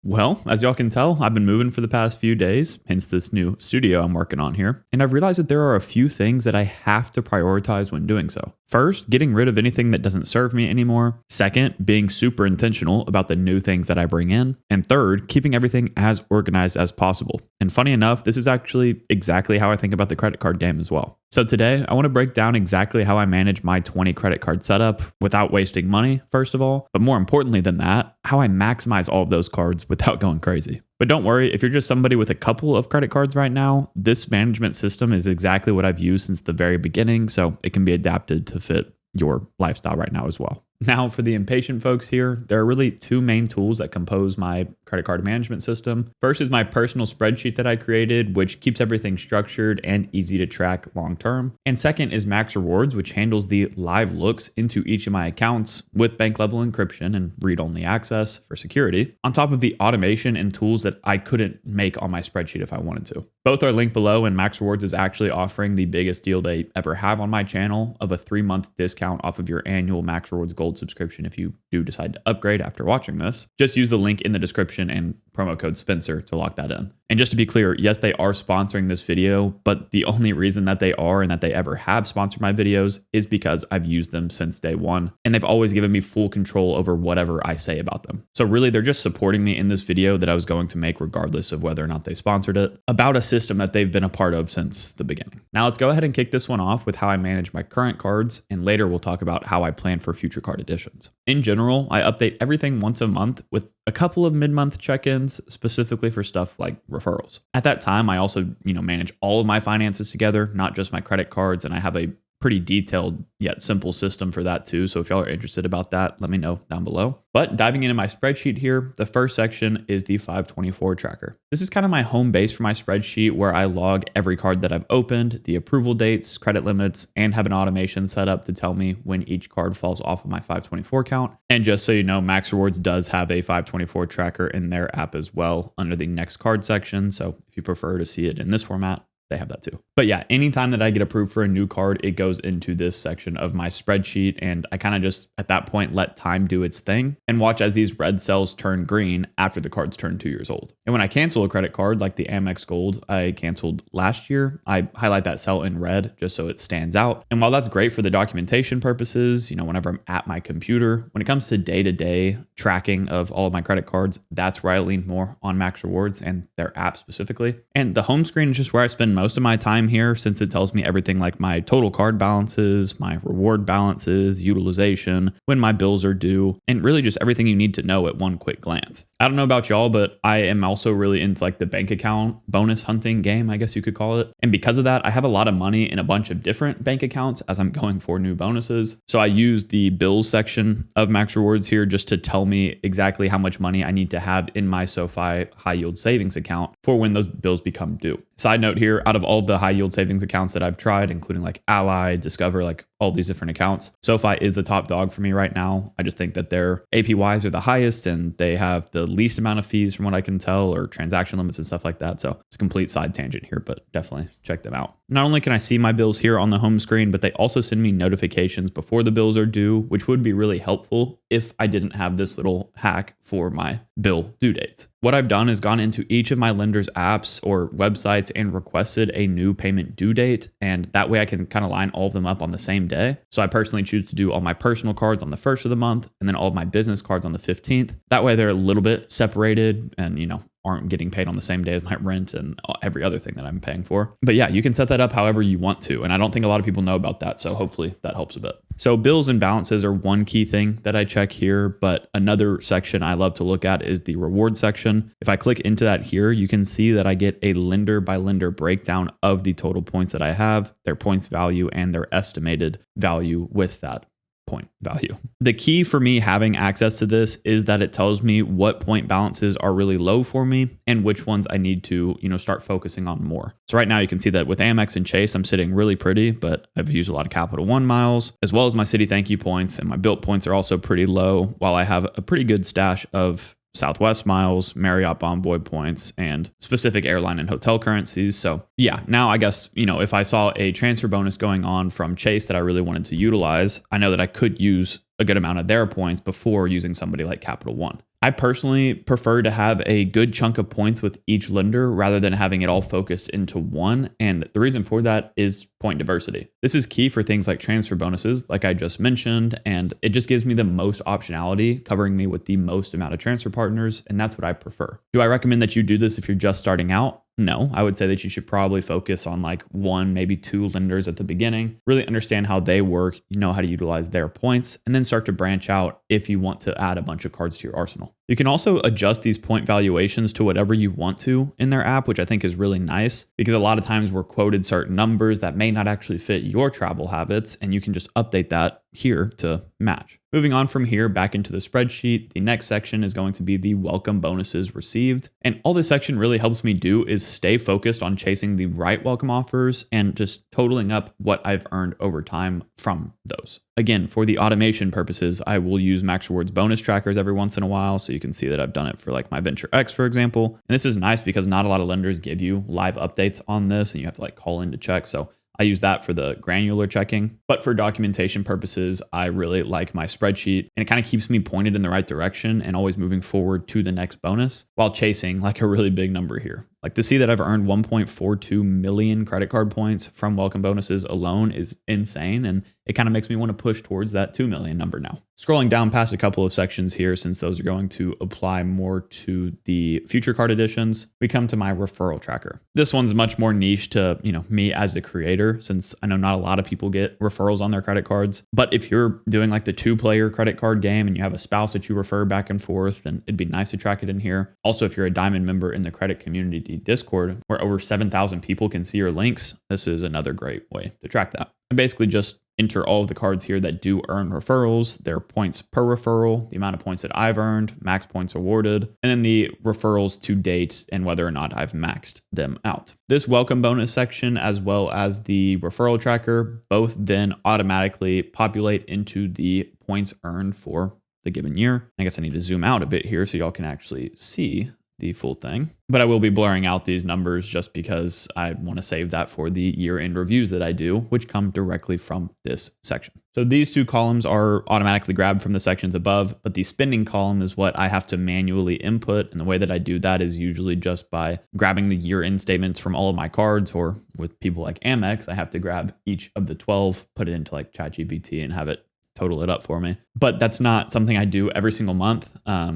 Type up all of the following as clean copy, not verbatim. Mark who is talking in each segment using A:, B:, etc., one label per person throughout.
A: Well, as y'all can tell, I've been moving for the past few days, hence this new studio I'm working on here. And I've realized that there are a few things that I have to prioritize when doing so. First, getting rid of anything that doesn't serve me anymore. Second, being super intentional about the new things that I bring in. And third, keeping everything as organized as possible. And funny enough, this is actually exactly how I think about the credit card game as well. So today, I want to break down exactly how I manage my 20 credit card setup without wasting money, first of all. But more importantly than that, how I maximize all of those cards without going crazy. But don't worry, if you're just somebody with a couple of credit cards right now, this management system is exactly what I've used since the very beginning, so it can be adapted to fit your lifestyle right now as well. Now, for the impatient folks here, there are really two main tools that compose my credit card management system. First is my personal spreadsheet that I created, which keeps everything structured and easy to track long term. And second is MaxRewards, which handles the live looks into each of my accounts with bank level encryption and read-only access for security, on top of the automation and tools that I couldn't make on my spreadsheet if I wanted to. Both are linked below, and MaxRewards is actually offering the biggest deal they ever have on my channel of a 3-month discount off of your annual MaxRewards Gold subscription if you do decide to upgrade after watching this. Just use the link in the description and promo code Spencer to lock that in. And just to be clear, yes, they are sponsoring this video, but the only reason that they are and that they ever have sponsored my videos is because I've used them since day one, and they've always given me full control over whatever I say about them. So really, they're just supporting me in this video that I was going to make regardless of whether or not they sponsored it, about a system that they've been a part of since the beginning. Now let's go ahead and kick this one off with how I manage my current cards, and later we'll talk about how I plan for future card additions. In general, I update everything once a month with a couple of mid-month check-ins specifically for stuff like referrals. At that time, I also, manage all of my finances together, not just my credit cards, and I have a pretty detailed yet simple system for that too. So if y'all are interested about that, let me know down below. But diving into my spreadsheet here, the first section is the 524 tracker. This is kind of my home base for my spreadsheet where I log every card that I've opened, the approval dates, credit limits, and have an automation set up to tell me when each card falls off of my 524 count. And just so you know, MaxRewards does have a 524 tracker in their app as well under the next card section. So if you prefer to see it in this format, they have that too. But yeah, anytime that I get approved for a new card, it goes into this section of my spreadsheet. And I kind of just at that point let time do its thing and watch as these red cells turn green after the cards turn 2 years old. And when I cancel a credit card like the Amex Gold I canceled last year, I highlight that cell in red just so it stands out. And while that's great for the documentation purposes, whenever I'm at my computer, when it comes to day-to-day tracking of all of my credit cards, that's where I lean more on MaxRewards and their app specifically. And the home screen is just where I spend most of my time here, since it tells me everything like my total card balances, my reward balances, utilization, when my bills are due, and really just everything you need to know at one quick glance. I don't know about y'all, but I am also really into like the bank account bonus hunting game, I guess you could call it. And because of that, I have a lot of money in a bunch of different bank accounts as I'm going for new bonuses. So I use the bills section of MaxRewards here just to tell me exactly how much money I need to have in my SoFi high yield savings account for when those bills become due. Side note here, out of all the high yield savings accounts that I've tried, including like Ally, Discover, like all these different accounts, SoFi is the top dog for me right now. I just think that their APYs are the highest and they have the least amount of fees from what I can tell, or transaction limits and stuff like that. So it's a complete side tangent here, but definitely check them out. Not only can I see my bills here on the home screen, but they also send me notifications before the bills are due, which would be really helpful if I didn't have this little hack for my bill due dates. What I've done is gone into each of my lender's apps or websites and requested a new payment due date. And that way I can kind of line all of them up on the same day. So I personally choose to do all my personal cards on the 1st of the month and then all of my business cards on the 15th. That way they're a little bit separated and, aren't getting paid on the same day as my rent and every other thing that I'm paying for. But yeah, you can set that up however you want to. And I don't think a lot of people know about that. So hopefully that helps a bit. So bills and balances are one key thing that I check here, but another section I love to look at is the reward section. If I click into that here, you can see that I get a lender by lender breakdown of the total points that I have, their points value, and their estimated value with that point value. The key for me having access to this is that it tells me what point balances are really low for me and which ones I need to, start focusing on more. So right now you can see that with Amex and Chase, I'm sitting really pretty, but I've used a lot of Capital One miles, as well as my Citi Thank You points, and my Built points are also pretty low, while I have a pretty good stash of Southwest miles, Marriott Bonvoy points, and specific airline and hotel currencies. So yeah, now I guess, if I saw a transfer bonus going on from Chase that I really wanted to utilize, I know that I could use a good amount of their points before using somebody like Capital One. I personally prefer to have a good chunk of points with each lender rather than having it all focused into one. And the reason for that is point diversity. This is key for things like transfer bonuses, like I just mentioned, and it just gives me the most optionality, covering me with the most amount of transfer partners. And that's what I prefer. Do I recommend that you do this if you're just starting out? No, I would say that you should probably focus on like one, maybe two lenders at the beginning, really understand how they work, you know how to utilize their points, and then start to branch out if you want to add a bunch of cards to your arsenal. You can also adjust these point valuations to whatever you want to in their app, which I think is really nice because a lot of times we're quoted certain numbers that may not actually fit your travel habits, and you can just update that here to match. Moving on from here back into the spreadsheet, the next section is going to be the welcome bonuses received. And all this section really helps me do is stay focused on chasing the right welcome offers and just totaling up what I've earned over time from those. Again, for the automation purposes, I will use MaxRewards bonus trackers every once in a while. So you can see that I've done it for like my Venture X, for example. And this is nice because not a lot of lenders give you live updates on this and you have to like call in to check. So I use that for the granular checking, but for documentation purposes, I really like my spreadsheet and it kind of keeps me pointed in the right direction and always moving forward to the next bonus while chasing like a really big number here. Like to see that I've earned 1.42 million credit card points from welcome bonuses alone is insane. And it kind of makes me want to push towards that 2 million number now. Scrolling down past a couple of sections here, since those are going to apply more to the future card editions, we come to my referral tracker. This one's much more niche to, me as a creator, since I know not a lot of people get referrals on their credit cards. But if you're doing like the 2-player credit card game and you have a spouse that you refer back and forth, then it'd be nice to track it in here. Also, if you're a diamond member in the credit community Discord, where over 7,000 people can see your links, this is another great way to track that. I basically just enter all of the cards here that do earn referrals, their points per referral, the amount of points that I've earned, max points awarded, and then the referrals to date and whether or not I've maxed them out. This welcome bonus section, as well as the referral tracker, both then automatically populate into the points earned for the given year. I guess I need to zoom out a bit here so y'all can actually see the full thing. But I will be blurring out these numbers just because I want to save that for the year-end reviews that I do, which come directly from this section. So these two columns are automatically grabbed from the sections above, but the spending column is what I have to manually input. And the way that I do that is usually just by grabbing the year-end statements from all of my cards, or with people like Amex, I have to grab each of the 12, put it into like ChatGPT and have it total it up for me. But that's not something I do every single month.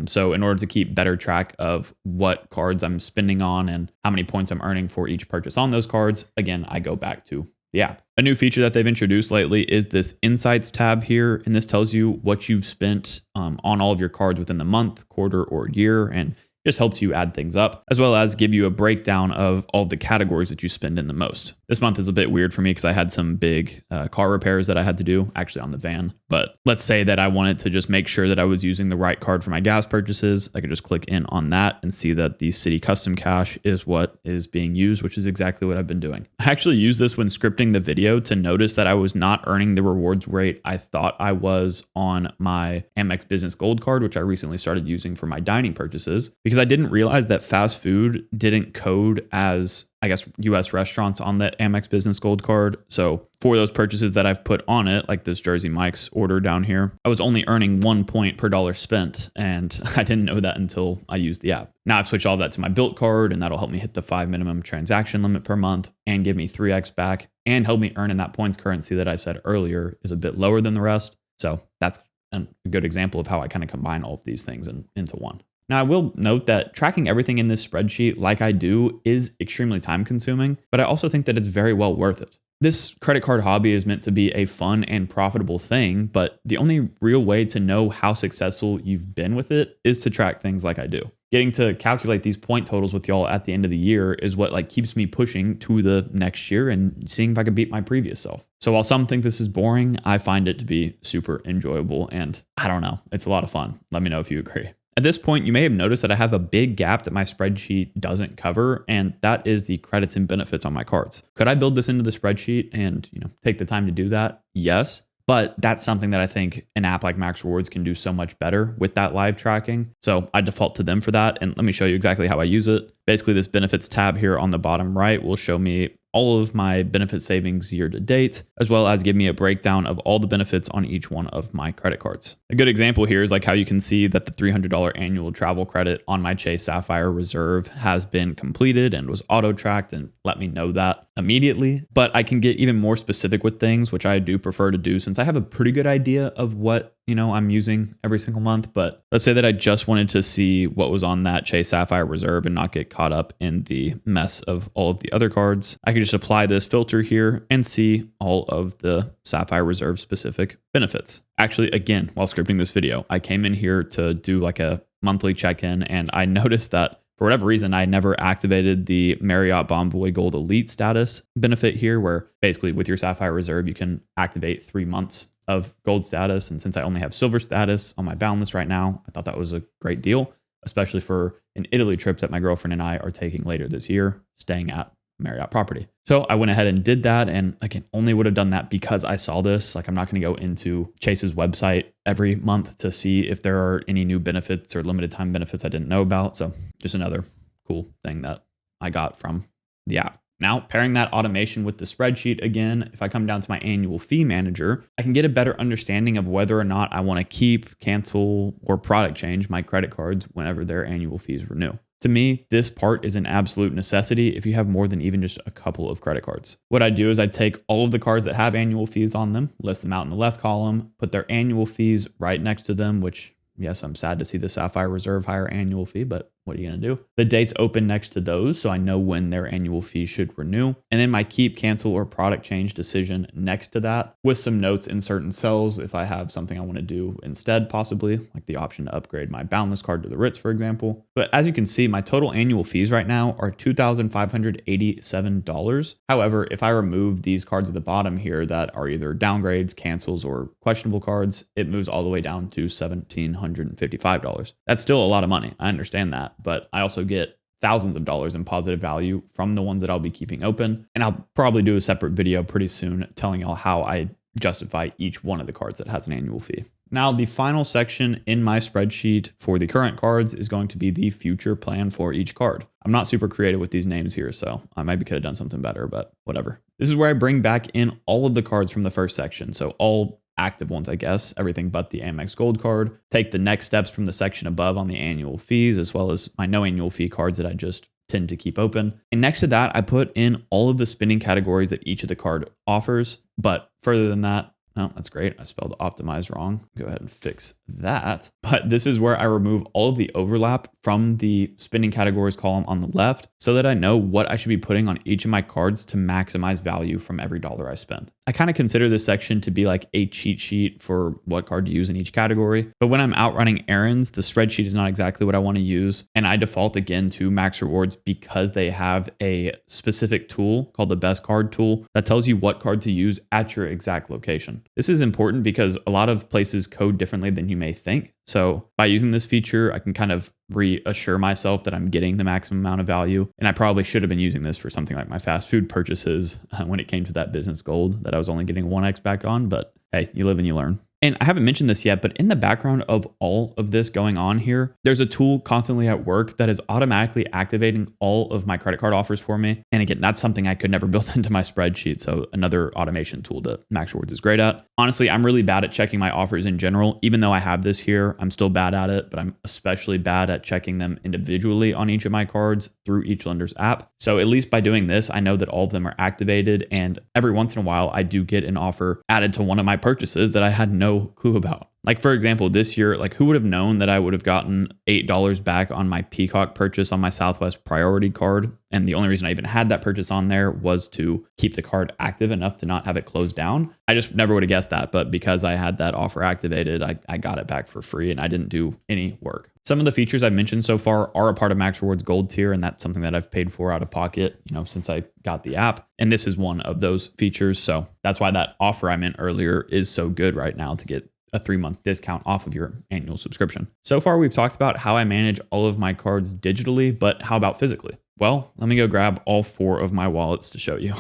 A: So in order to keep better track of what cards I'm spending on and how many points I'm earning for each purchase on those cards, again, I go back to the app. A new feature that they've introduced lately is this Insights tab here. And this tells you what you've spent on all of your cards within the month, quarter, or year, and just helps you add things up, as well as give you a breakdown of all the categories that you spend in the most. This month is a bit weird for me because I had some big car repairs that I had to do, actually on the van. But let's say that I wanted to just make sure that I was using the right card for my gas purchases. I could just click in on that and see that the City Custom Cash is what is being used, which is exactly what I've been doing. I actually used this when scripting the video to notice that I was not earning the rewards rate I thought I was on my Amex Business Gold card, which I recently started using for my dining purchases, because I didn't realize that fast food didn't code as, I guess, US restaurants on that Amex Business Gold card. So for those purchases that I've put on it, like this Jersey Mike's order down here, I was only earning 1 point per dollar spent. And I didn't know that until I used the app. Now I've switched all that to my Built card, and that'll help me hit the 5 minimum transaction limit per month and give me 3x back and help me earn in that points currency that I said earlier is a bit lower than the rest. So that's a good example of how I kind of combine all of these things into one. Now, I will note that tracking everything in this spreadsheet like I do is extremely time consuming, but I also think that it's very well worth it. This credit card hobby is meant to be a fun and profitable thing, but the only real way to know how successful you've been with it is to track things like I do. Getting to calculate these point totals with y'all at the end of the year is what keeps me pushing to the next year and seeing if I can beat my previous self. So while some think this is boring, I find it to be super enjoyable, and I don't know, it's a lot of fun. Let me know if you agree. At this point, you may have noticed that I have a big gap that my spreadsheet doesn't cover, and that is the credits and benefits on my cards. Could I build this into the spreadsheet and take the time to do that? Yes. But that's something that I think an app like MaxRewards can do so much better with that live tracking. So I default to them for that. And let me show you exactly how I use it. Basically, this benefits tab here on the bottom right will show me all of my benefit savings year to date, as well as give me a breakdown of all the benefits on each one of my credit cards. A good example here is like how you can see that the $300 annual travel credit on my Chase Sapphire Reserve has been completed and was auto tracked and let me know that immediately. But I can get even more specific with things, which I do prefer to do since I have a pretty good idea of what I'm using every single month. But let's say that I just wanted to see what was on that Chase Sapphire Reserve and not get caught up in the mess of all of the other cards. I can just apply this filter here and see all of the Sapphire Reserve specific benefits. Actually, again, while scripting this video, I came in here to do like a monthly check-in and I noticed that for whatever reason, I never activated the Marriott Bonvoy Gold Elite status benefit here, where basically with your Sapphire Reserve, you can activate 3 months of gold status. And since I only have silver status on my Boundless right now, I thought that was a great deal, especially for an Italy trip that my girlfriend and I are taking later this year, staying at Marriott property. So I went ahead and did that. And again, only would have done that because I saw this. Like I'm not going to go into Chase's website every month to see if there are any new benefits or limited time benefits I didn't know about. So just another cool thing that I got from the app. Now, pairing that automation with the spreadsheet again, if I come down to my annual fee manager, I can get a better understanding of whether or not I want to keep, cancel, or product change my credit cards whenever their annual fees renew. To me, this part is an absolute necessity if you have more than even just a couple of credit cards. What I do is I take all of the cards that have annual fees on them, list them out in the left column, put their annual fees right next to them, which, yes, I'm sad to see the Sapphire Reserve higher annual fee, but what are you going to do? The dates open next to those, so I know when their annual fee should renew. And then my keep, cancel, or product change decision next to that with some notes in certain cells if I have something I want to do instead, possibly, like the option to upgrade my Boundless card to the Ritz, for example. But as you can see, my total annual fees right now are $2,587. However, if I remove these cards at the bottom here that are either downgrades, cancels, or questionable cards, it moves all the way down to $1,755. That's still a lot of money. I understand that. But I also get thousands of dollars in positive value from the ones that I'll be keeping open. And I'll probably do a separate video pretty soon telling y'all how I justify each one of the cards that has an annual fee. Now, the final section in my spreadsheet for the current cards is going to be the future plan for each card. I'm not super creative with these names here, so I maybe could have done something better, but whatever. This is where I bring back in all of the cards from the first section. So all active ones, I guess, everything but the Amex Gold card. Take the next steps from the section above on the annual fees, as well as my no annual fee cards that I just tend to keep open. And next to that, I put in all of the spending categories that each of the card offers. But further than that, oh, that's great. I spelled optimize wrong. Go ahead and fix that. But this is where I remove all of the overlap from the spending categories column on the left so that I know what I should be putting on each of my cards to maximize value from every dollar I spend. I kind of consider this section to be like a cheat sheet for what card to use in each category. But when I'm out running errands, the spreadsheet is not exactly what I want to use. And I default again to MaxRewards because they have a specific tool called the best card tool that tells you what card to use at your exact location. This is important because a lot of places code differently than you may think. So by using this feature, I can kind of reassure myself that I'm getting the maximum amount of value. And I probably should have been using this for something like my fast food purchases when it came to that business gold that I was only getting 1x back on. But hey, you live and you learn. And I haven't mentioned this yet, but in the background of all of this going on here, there's a tool constantly at work that is automatically activating all of my credit card offers for me. And again, that's something I could never build into my spreadsheet. So another automation tool that MaxRewards is great at. Honestly, I'm really bad at checking my offers in general. Even though I have this here, I'm still bad at it, but I'm especially bad at checking them individually on each of my cards through each lender's app. So at least by doing this, I know that all of them are activated. And every once in a while, I do get an offer added to one of my purchases that I had no clue about. Like, for example, this year, like who would have known that I would have gotten $8 back on my Peacock purchase on my Southwest Priority card? And the only reason I even had that purchase on there was to keep the card active enough to not have it closed down. I just never would have guessed that. But because I had that offer activated, I got it back for free and I didn't do any work. Some of the features I've mentioned so far are a part of MaxRewards Gold tier, and that's something that I've paid for out of pocket, since I got the app. And this is one of those features. So that's why that offer I meant earlier is so good right now to get a 3-month discount off of your annual subscription. So far, we've talked about how I manage all of my cards digitally, but how about physically? Well, let me go grab all 4 of my wallets to show you.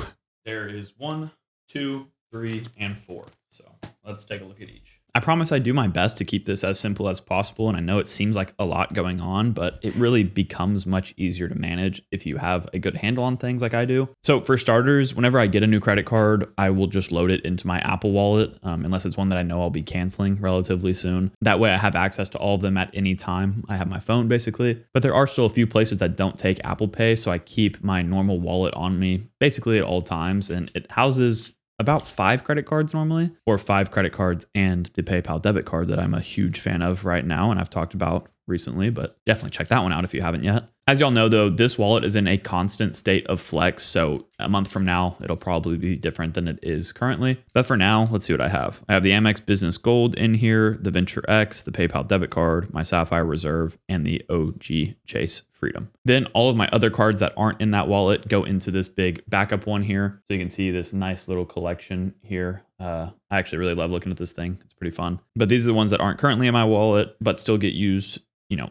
A: There is 1, 2, 3, and 4. So let's take a look at each. I promise I do my best to keep this as simple as possible, and I know it seems like a lot going on, but it really becomes much easier to manage if you have a good handle on things like I do. So for starters, whenever I get a new credit card, I will just load it into my Apple Wallet, unless it's one that I know I'll be canceling relatively soon. That way I have access to all of them at any time. I have my phone basically, but there are still a few places that don't take Apple Pay, so I keep my normal wallet on me basically at all times, and it houses about 5 credit cards normally, or 5 credit cards and the PayPal debit card that I'm a huge fan of right now and I've talked about recently, but definitely check that one out if you haven't yet. As y'all know though, this wallet is in a constant state of flex, so a month from now, it'll probably be different than it is currently. But for now, let's see what I have. I have the Amex Business Gold in here, the Venture X, the PayPal debit card, my Sapphire Reserve, and the OG Chase Freedom. Then all of my other cards that aren't in that wallet go into this big backup one here. So you can see this nice little collection here. I actually really love looking at this thing. It's pretty fun. But these are the ones that aren't currently in my wallet, but still get used,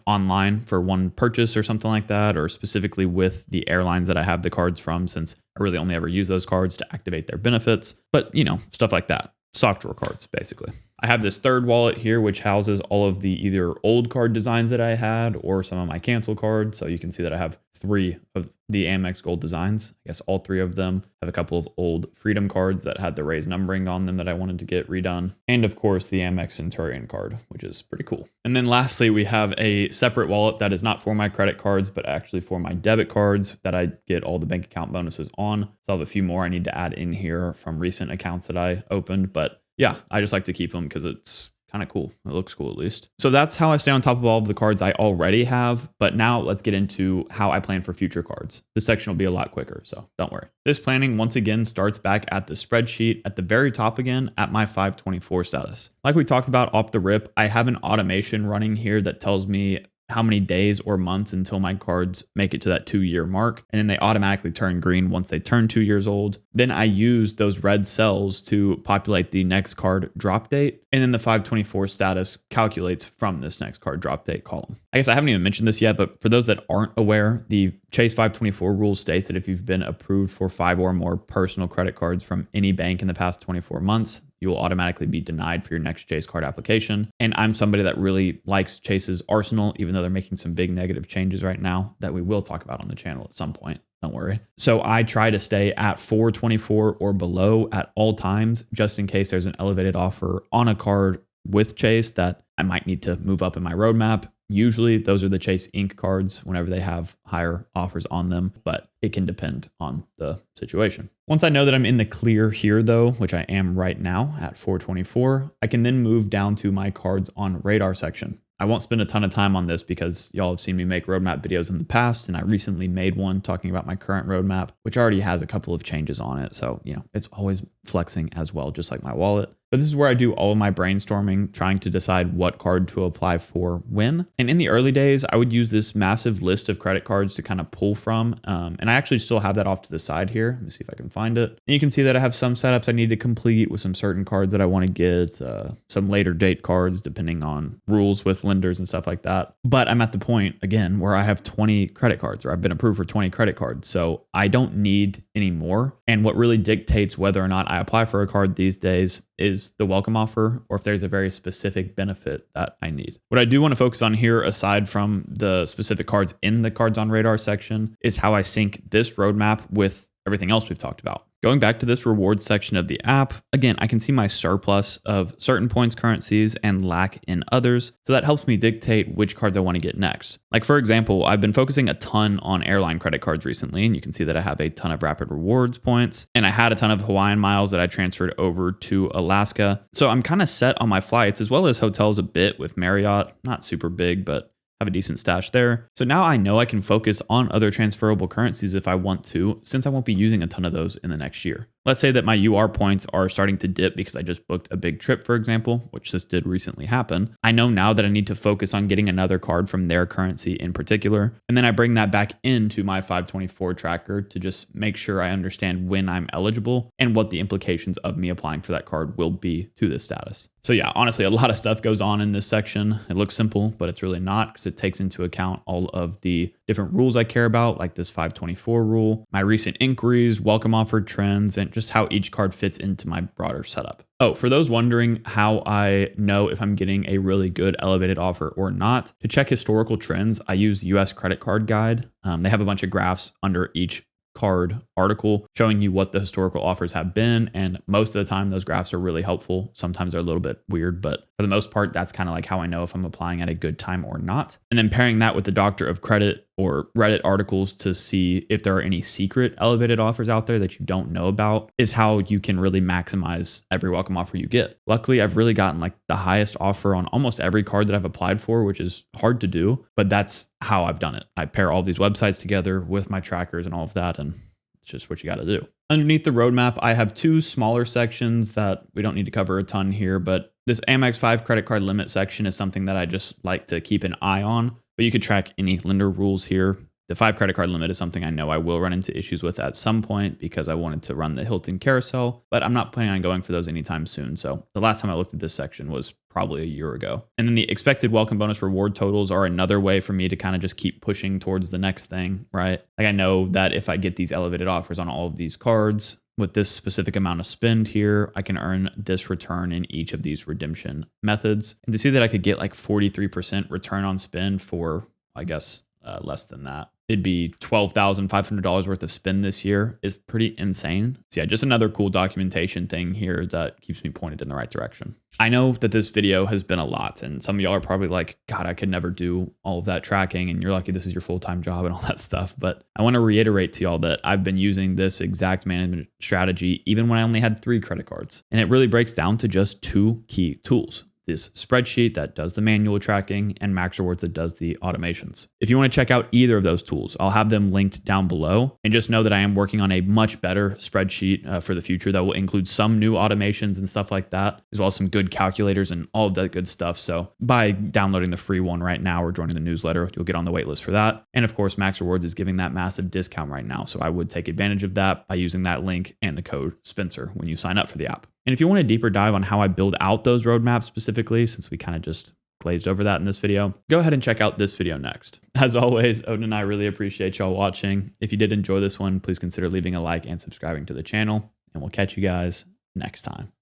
A: online for one purchase or something like that, or specifically with the airlines that I have the cards from, since I really only ever use those cards to activate their benefits. But, stuff like that. Sock drawer cards, basically. I have this third wallet here, which houses all of the either old card designs that I had or some of my cancel cards. So you can see that I have 3 of the Amex Gold designs. I guess all 3 of them have a couple of old Freedom cards that had the raised numbering on them that I wanted to get redone. And of course, the Amex Centurion card, which is pretty cool. And then lastly, we have a separate wallet that is not for my credit cards, but actually for my debit cards that I get all the bank account bonuses on. So I have a few more I need to add in here from recent accounts that I opened. But yeah, I just like to keep them because it's kind of cool. It looks cool at least. So that's how I stay on top of all of the cards I already have. But now let's get into how I plan for future cards. This section will be a lot quicker, so don't worry. This planning once again starts back at the spreadsheet at the very top again at my 524 status. Like we talked about off the rip, I have an automation running here that tells me how many days or months until my cards make it to that 2-year mark. And then they automatically turn green once they turn 2 years old. Then I use those red cells to populate the next card drop date. And then the 524 status calculates from this next card drop date column. I guess I haven't even mentioned this yet, but for those that aren't aware, the Chase 524 rule states that if you've been approved for 5 or more personal credit cards from any bank in the past 24 months, you will automatically be denied for your next Chase card application. And I'm somebody that really likes Chase's arsenal, even though they're making some big negative changes right now that we will talk about on the channel at some point. Don't worry. So I try to stay at 424 or below at all times, just in case there's an elevated offer on a card with Chase that I might need to move up in my roadmap. Usually those are the Chase Inc. cards whenever they have higher offers on them, but it can depend on the situation. Once I know that I'm in the clear here though, which I am right now at 424, I can then move down to my cards on radar section. I won't spend a ton of time on this because y'all have seen me make roadmap videos in the past, and I recently made one talking about my current roadmap, which already has a couple of changes on it. So, it's always flexing as well, just like my wallet. But this is where I do all of my brainstorming, trying to decide what card to apply for when. And in the early days, I would use this massive list of credit cards to kind of pull from. And I actually still have that off to the side here. Let me see if I can find it. And you can see that I have some setups I need to complete with some certain cards that I want to get, some later date cards, depending on rules with lenders and stuff like that. But I'm at the point, again, where I have 20 credit cards, or I've been approved for 20 credit cards. So I don't need any more. And what really dictates whether or not I apply for a card these days is the welcome offer, or if there's a very specific benefit that I need. What I do want to focus on here, aside from the specific cards in the cards on radar section, is how I sync this roadmap with everything else we've talked about. Going back to this rewards section of the app, again, I can see my surplus of certain points currencies and lack in others. So that helps me dictate which cards I want to get next. Like for example, I've been focusing a ton on airline credit cards recently, and you can see that I have a ton of rapid rewards points, and I had a ton of Hawaiian miles that I transferred over to Alaska. So I'm kind of set on my flights as well as hotels a bit with Marriott, not super big, but have a decent stash there. So now I know I can focus on other transferable currencies if I want to, since I won't be using a ton of those in the next year. Let's say that my UR points are starting to dip because I just booked a big trip, for example, which this did recently happen. I know now that I need to focus on getting another card from their currency in particular. And then I bring that back into my 524 tracker to just make sure I understand when I'm eligible and what the implications of me applying for that card will be to this status. So yeah, honestly, a lot of stuff goes on in this section. It looks simple, but it's really not, because it takes into account all of the different rules I care about, like this 524 rule, my recent inquiries, welcome offer trends, and and just how each card fits into my broader setup. Oh, for those wondering how I know if I'm getting a really good elevated offer or not, to check historical trends, I use US Credit Card Guide. They have a bunch of graphs under each card article showing you what the historical offers have been. And most of the time, those graphs are really helpful. Sometimes they're a little bit weird, but for the most part, that's kind of like how I know if I'm applying at a good time or not. And then pairing that with the Doctor of Credit or Reddit articles to see if there are any secret elevated offers out there that you don't know about is how you can really maximize every welcome offer you get. Luckily, I've really gotten like the highest offer on almost every card that I've applied for, which is hard to do, but that's how I've done it. I pair all these websites together with my trackers and all of that, and it's just what you got to do. Underneath the roadmap, I have two smaller sections that we don't need to cover a ton here, but this Amex 5 credit card limit section is something that I just like to keep an eye on, but you could track any lender rules here. The 5 credit card limit is something I know I will run into issues with at some point because I wanted to run the Hilton carousel, but I'm not planning on going for those anytime soon. So the last time I looked at this section was probably a year ago. And then the expected welcome bonus reward totals are another way for me to kind of just keep pushing towards the next thing, right? Like I know that if I get these elevated offers on all of these cards with this specific amount of spend here, I can earn this return in each of these redemption methods. And to see that I could get like 43% return on spend for, I guess, less than that. It'd be $12,500 worth of spend this year is pretty insane. So yeah, just another cool documentation thing here that keeps me pointed in the right direction. I know that this video has been a lot and some of y'all are probably like, God, I could never do all of that tracking and you're lucky this is your full-time job and all that stuff. But I want to reiterate to y'all that I've been using this exact management strategy even when I only had 3 credit cards. And it really breaks down to just 2 key tools. This spreadsheet that does the manual tracking and MaxRewards that does the automations. If you want to check out either of those tools, I'll have them linked down below. And just know that I am working on a much better spreadsheet for the future that will include some new automations and stuff like that, as well as some good calculators and all of that good stuff. So by downloading the free one right now or joining the newsletter, you'll get on the waitlist for that. And of course, MaxRewards is giving that massive discount right now. So I would take advantage of that by using that link and the code Spencer when you sign up for the app. And if you want a deeper dive on how I build out those roadmaps specifically, since we kind of just glazed over that in this video, go ahead and check out this video next. As always, Odin and I really appreciate y'all watching. If you did enjoy this one, please consider leaving a like and subscribing to the channel, and we'll catch you guys next time.